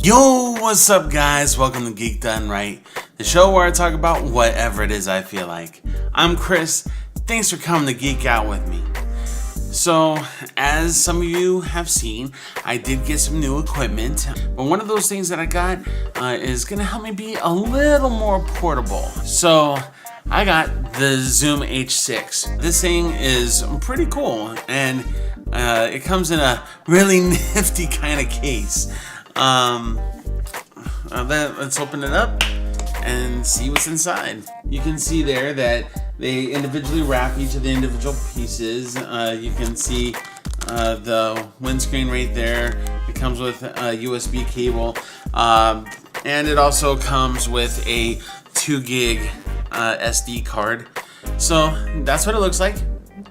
Yo, what's up guys? Welcome to Geek, Dunn, Ryte, the show where I talk about whatever it is I feel like. I'm Chris. Thanks for coming to geek out with me. So, as some of you have seen, I did get some new equipment, but one of those things that I got is gonna help me be a little more portable. So, I got the Zoom H6. This thing is pretty cool, and it comes in a really nifty kind of case. Let's open it up and see what's inside. You can see there that they individually wrap each of the individual pieces. You can see the windscreen right there. It comes with a USB cable, and it also comes with a 2 gig SD card. So that's what it looks like.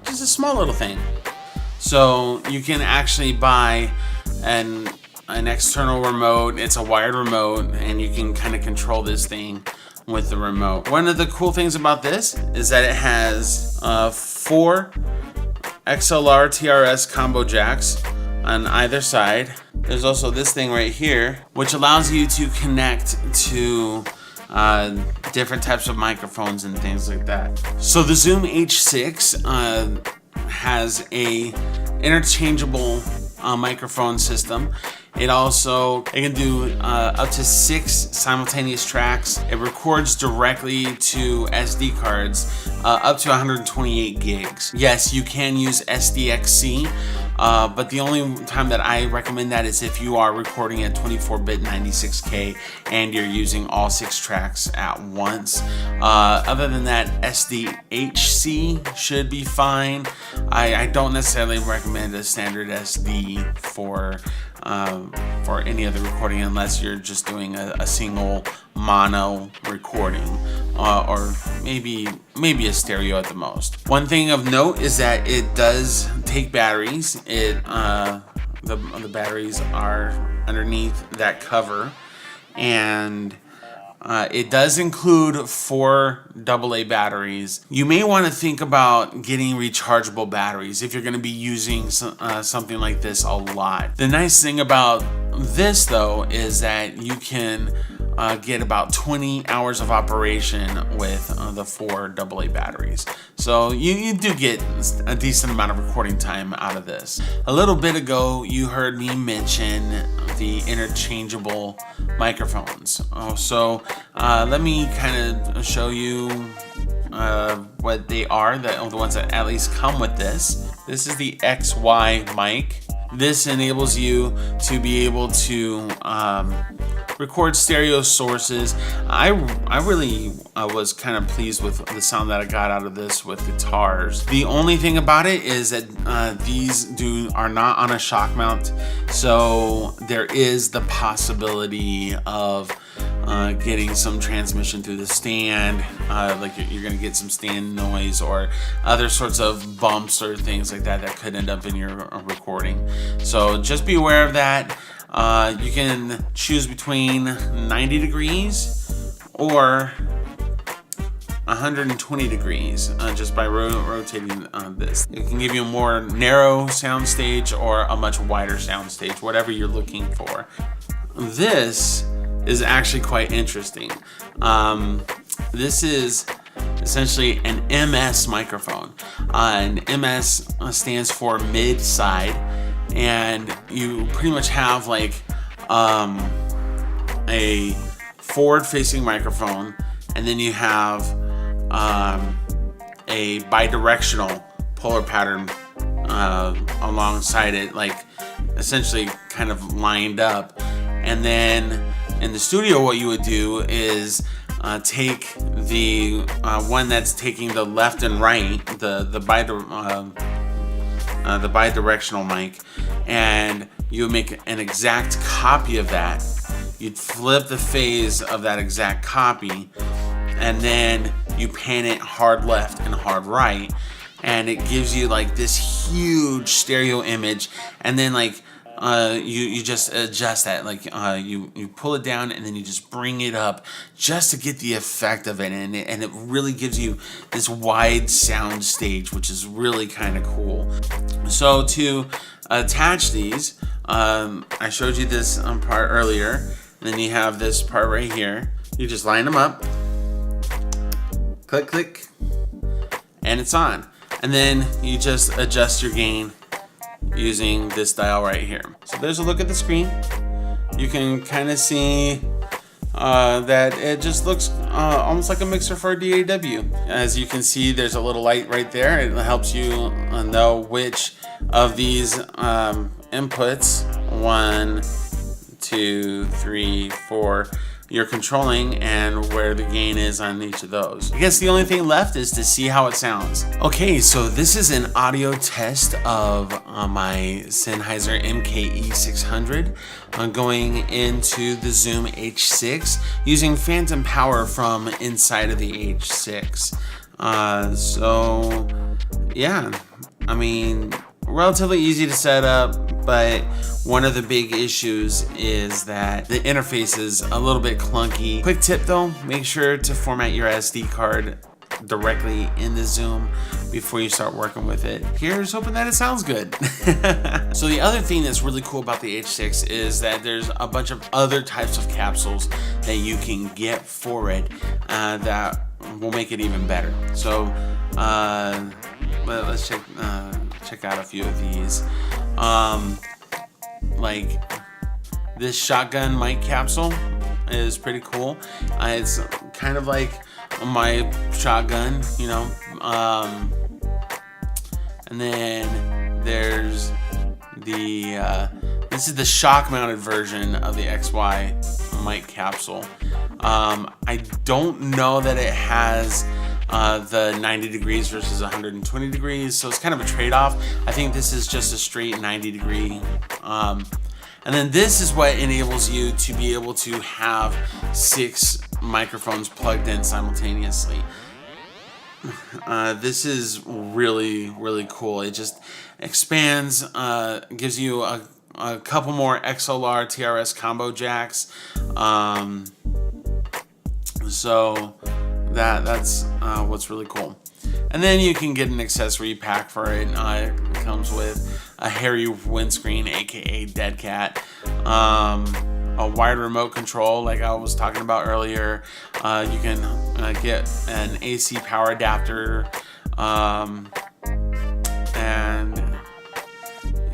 Just a small little thing. So you can actually buy an external remote. It's a wired remote, and you can kind of control this thing with the remote. One of the cool things about this is that it has 4 XLR TRS combo jacks on either side. There's also this thing right here, which allows you to connect to different types of microphones and things like that. So the Zoom H6 has a interchangeable microphone system. It can do up to 6 simultaneous tracks. It records directly to SD cards up to 128 gigs. Yes, you can use SDXC, but the only time that I recommend that is if you are recording at 24-bit 96K and you're using all 6 tracks at once. Other than that, SDHC should be fine. I don't necessarily recommend a standard SD for any other recording unless you're just doing a single mono recording, or maybe a stereo at the most. One thing of note is that it does take batteries. The batteries are underneath that cover, and it does include 4 AA batteries. You may want to think about getting rechargeable batteries if you're going to be using something like this a lot. The nice thing about this though is that you can get about 20 hours of operation with the 4 AA batteries. So you do get a decent amount of recording time out of this. A little bit ago, you heard me mention the interchangeable microphones. Let me kind of show you what they are, the ones that at least come with this. This is the XY mic. This enables you to be able to record stereo sources. I really was kind of pleased with the sound that I got out of this with guitars. The only thing about it is that these are not on a shock mount, so there is the possibility of getting some transmission through the stand, like you're gonna get some stand noise or other sorts of bumps or things like that could end up in your recording. So just be aware of that. You can choose between 90 degrees or 120 degrees just by rotating this. It can give you a more narrow sound stage or a much wider sound stage, whatever you're looking for. This is actually quite interesting. This is essentially an MS microphone. And MS stands for mid-side, and you pretty much have like a forward-facing microphone, and then you have a bidirectional polar pattern alongside it, like essentially kind of lined up. And then in the studio, what you would do is take the one that's taking the left and right, the bidirectional mic, and you would make an exact copy of that. You'd flip the phase of that exact copy, and then you pan it hard left and hard right, and it gives you like this huge stereo image. And then like you just adjust that, like you pull it down and then you just bring it up just to get the effect of it, and it really gives you this wide sound stage, which is really kind of cool. So to attach these, I showed you this part earlier. And then you have this part right here. You just line them up. Click, click. And it's on. And then you just adjust your gain using this dial right here. So there's a look at the screen. You can kind of see that it just looks almost like a mixer for a DAW. As you can see, there's a little light right there. It helps you know which of these inputs, 1, 2, 3, 4, you're controlling and where the gain is on each of those. I guess the only thing left is to see how it sounds. Okay, so this is an audio test of my Sennheiser MKE 600 going into the Zoom H6 using phantom power from inside of the H6. So yeah, I mean, relatively easy to set up, but one of the big issues is that the interface is a little bit clunky. Quick tip though, make sure to format your SD card directly in the Zoom before you start working with it. Here's hoping that it sounds good. So the other thing that's really cool about the H6 is that there's a bunch of other types of capsules that you can get for it that will make it even better. So let's check out a few of these. Like this shotgun mic capsule is pretty cool. It's kind of like my shotgun, you know. And then there's the this is the shock mounted version of the XY mic capsule. I don't know that it has the 90 degrees versus 120 degrees, so it's kind of a trade-off. I think this is just a straight 90 degree. And then this is what enables you to be able to have 6 microphones plugged in simultaneously. This is really, really cool. It just expands, gives you a couple more XLR TRS combo jacks. So that's what's really cool. And then you can get an accessory pack for it. It comes with a hairy windscreen, aka Dead Cat, a wired remote control like I was talking about earlier. You can get an AC power adapter, and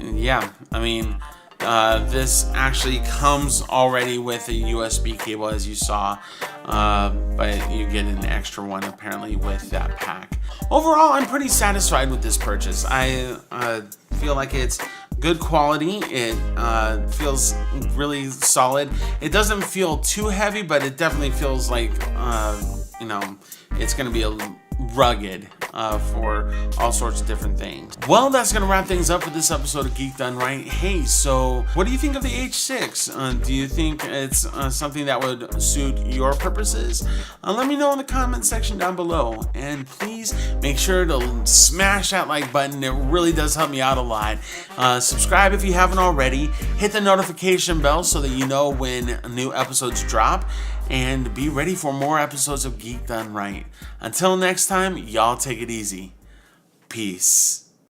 yeah, I mean, this actually comes already with a USB cable, as you saw, but you get an extra one apparently with that pack. Overall, I'm pretty satisfied with this purchase. I feel like it's good quality. It feels really solid. It doesn't feel too heavy, but it definitely feels like you know, it's going to be rugged for all sorts of different things. Well, that's going to wrap things up for this episode of Geek, Dunn, Ryte. Hey, so what do you think of the H6? Do you think it's something that would suit your purposes? Let me know in the comment section down below. And please make sure to smash that like button. It really does help me out a lot. Subscribe if you haven't already. Hit the notification bell so that you know when new episodes drop. And be ready for more episodes of Geek, Dunn, Ryte. Until next time, y'all take it easy. Peace.